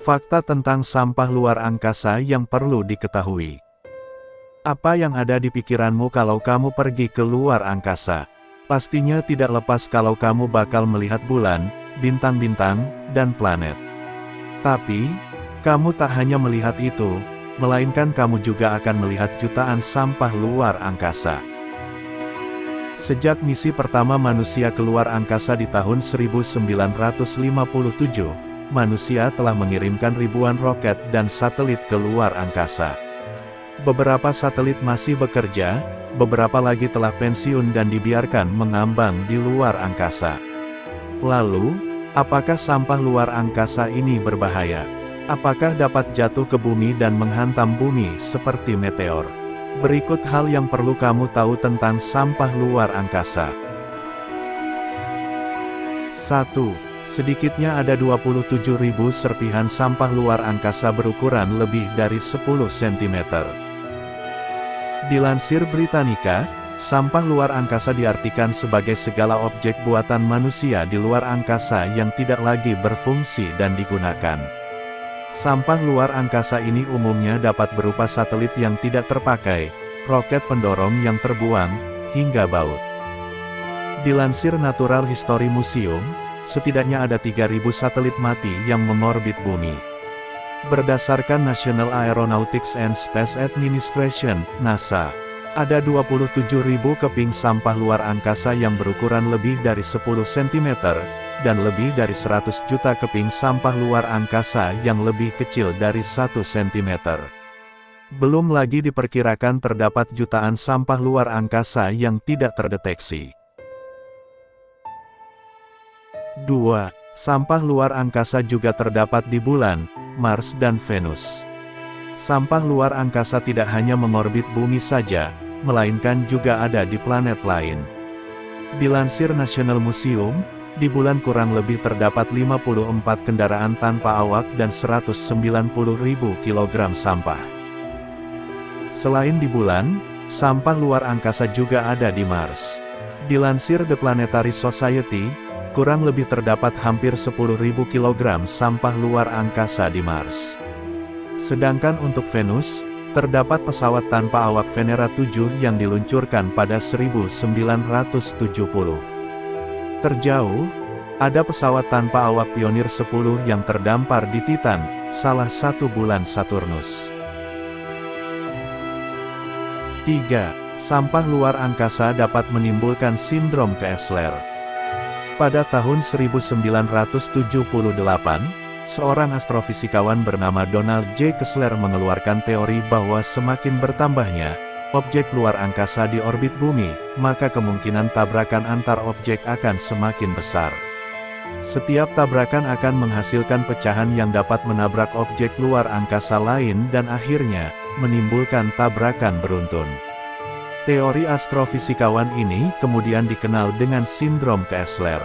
Fakta tentang sampah luar angkasa yang perlu diketahui. Apa yang ada di pikiranmu kalau kamu pergi ke luar angkasa? Pastinya tidak lepas kalau kamu bakal melihat bulan, bintang-bintang, dan planet. Tapi, kamu tak hanya melihat itu, melainkan kamu juga akan melihat jutaan sampah luar angkasa. Sejak misi pertama manusia keluar angkasa di tahun 1957, manusia telah mengirimkan ribuan roket dan satelit ke luar angkasa. Beberapa satelit masih bekerja, beberapa lagi telah pensiun dan dibiarkan mengambang di luar angkasa. Lalu, apakah sampah luar angkasa ini berbahaya? Apakah dapat jatuh ke bumi dan menghantam bumi seperti meteor? Berikut hal yang perlu kamu tahu tentang sampah luar angkasa. 1. Sedikitnya ada 27.000 serpihan sampah luar angkasa berukuran lebih dari 10 cm. Dilansir Britannica, sampah luar angkasa diartikan sebagai segala objek buatan manusia di luar angkasa yang tidak lagi berfungsi dan digunakan. Sampah luar angkasa ini umumnya dapat berupa satelit yang tidak terpakai, roket pendorong yang terbuang, hingga baut. Dilansir Natural History Museum, setidaknya ada 3.000 satelit mati yang mengorbit bumi. Berdasarkan National Aeronautics and Space Administration, NASA, ada 27.000 keping sampah luar angkasa yang berukuran lebih dari 10 cm, dan lebih dari 100 juta keping sampah luar angkasa yang lebih kecil dari 1 cm. Belum lagi diperkirakan terdapat jutaan sampah luar angkasa yang tidak terdeteksi. 2. Sampah luar angkasa juga terdapat di bulan, Mars dan Venus. Sampah luar angkasa tidak hanya mengorbit bumi saja, melainkan juga ada di planet lain. Dilansir National Museum, di bulan kurang lebih terdapat 54 kendaraan tanpa awak dan 190.000 kg sampah. Selain di bulan, sampah luar angkasa juga ada di Mars. Dilansir The Planetary Society, kurang lebih terdapat hampir 10.000 kg sampah luar angkasa di Mars. Sedangkan untuk Venus, terdapat pesawat tanpa awak Venera 7 yang diluncurkan pada 1970. Terjauh, ada pesawat tanpa awak Pioneer 10 yang terdampar di Titan, salah satu bulan Saturnus. 3. Sampah luar angkasa dapat menimbulkan sindrom Kessler. Pada tahun 1978, seorang astrofisikawan bernama Donald J. Kessler mengeluarkan teori bahwa semakin bertambahnya objek luar angkasa di orbit bumi, maka kemungkinan tabrakan antar objek akan semakin besar. Setiap tabrakan akan menghasilkan pecahan yang dapat menabrak objek luar angkasa lain dan akhirnya menimbulkan tabrakan beruntun. Teori astrofisikawan ini kemudian dikenal dengan sindrom Kessler.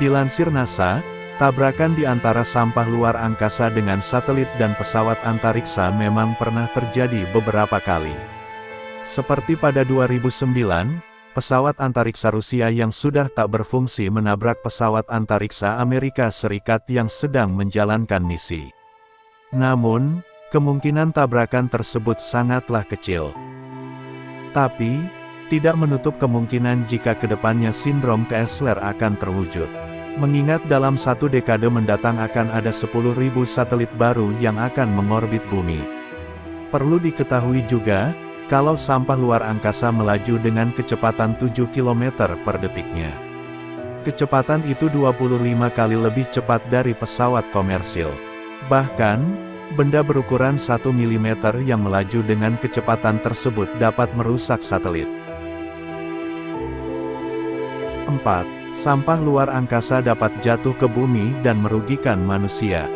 Dilansir NASA, tabrakan di antara sampah luar angkasa dengan satelit dan pesawat antariksa memang pernah terjadi beberapa kali. Seperti pada 2009, pesawat antariksa Rusia yang sudah tak berfungsi menabrak pesawat antariksa Amerika Serikat yang sedang menjalankan misi. Namun, kemungkinan tabrakan tersebut sangatlah kecil. Tapi, tidak menutup kemungkinan jika kedepannya sindrom Kessler akan terwujud. Mengingat dalam satu dekade mendatang akan ada 10.000 satelit baru yang akan mengorbit bumi. Perlu diketahui juga, kalau sampah luar angkasa melaju dengan kecepatan 7 km per detiknya. Kecepatan itu 25 kali lebih cepat dari pesawat komersil. Bahkan, benda berukuran 1 mm yang melaju dengan kecepatan tersebut dapat merusak satelit. 4. Sampah luar angkasa dapat jatuh ke bumi dan merugikan manusia.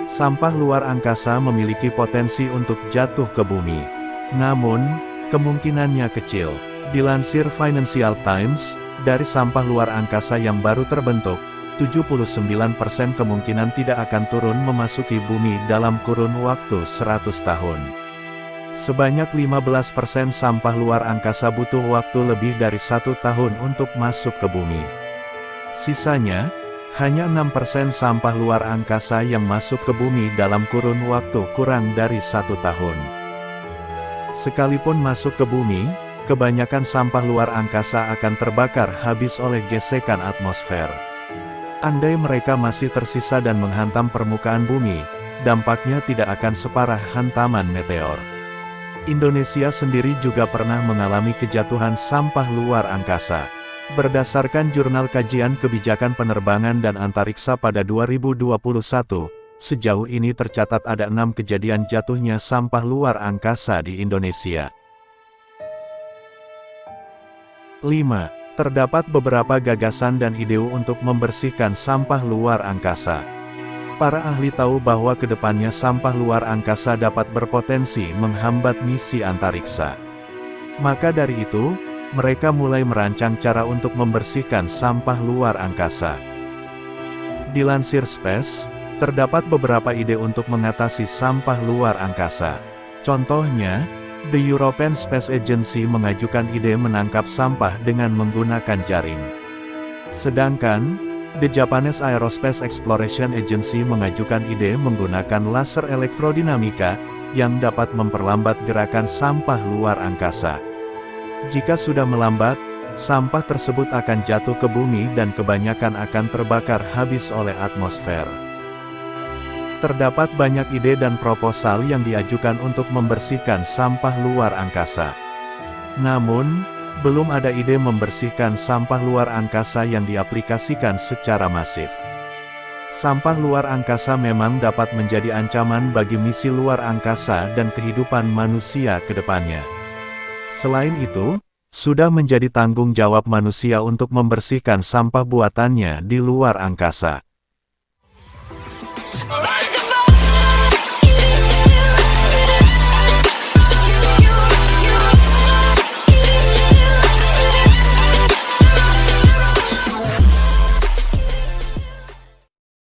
Sampah luar angkasa memiliki potensi untuk jatuh ke bumi. Namun, kemungkinannya kecil. Dilansir Financial Times, dari sampah luar angkasa yang baru terbentuk, 79% kemungkinan tidak akan turun memasuki bumi dalam kurun waktu 100 tahun. Sebanyak 15% sampah luar angkasa butuh waktu lebih dari 1 tahun untuk masuk ke bumi. Sisanya, Hanya 6% sampah luar angkasa yang masuk ke bumi dalam kurun waktu kurang dari 1 tahun. Sekalipun masuk ke bumi, kebanyakan sampah luar angkasa akan terbakar habis oleh gesekan atmosfer. Andai mereka masih tersisa dan menghantam permukaan bumi, dampaknya tidak akan separah hantaman meteor. Indonesia sendiri juga pernah mengalami kejatuhan sampah luar angkasa. Berdasarkan Jurnal Kajian Kebijakan Penerbangan dan Antariksa pada 2021, sejauh ini tercatat ada 6 kejadian jatuhnya sampah luar angkasa di Indonesia. 5. Terdapat beberapa gagasan dan ide untuk membersihkan sampah luar angkasa. Para ahli tahu bahwa kedepannya sampah luar angkasa dapat berpotensi menghambat misi antariksa. Maka dari itu, mereka mulai merancang cara untuk membersihkan sampah luar angkasa. Dilansir Space, terdapat beberapa ide untuk mengatasi sampah luar angkasa. Contohnya, The European Space Agency mengajukan ide menangkap sampah dengan menggunakan jaring. Sedangkan, The Japanese Aerospace Exploration Agency mengajukan ide menggunakan laser elektrodinamika, yang dapat memperlambat gerakan sampah luar angkasa. Jika sudah melambat, sampah tersebut akan jatuh ke bumi dan kebanyakan akan terbakar habis oleh atmosfer. Terdapat banyak ide dan proposal yang diajukan untuk membersihkan sampah luar angkasa. Namun, belum ada ide membersihkan sampah luar angkasa yang diaplikasikan secara masif. Sampah luar angkasa memang dapat menjadi ancaman bagi misi luar angkasa dan kehidupan manusia ke depannya. Selain itu, sudah menjadi tanggung jawab manusia untuk membersihkan sampah buatannya di luar angkasa.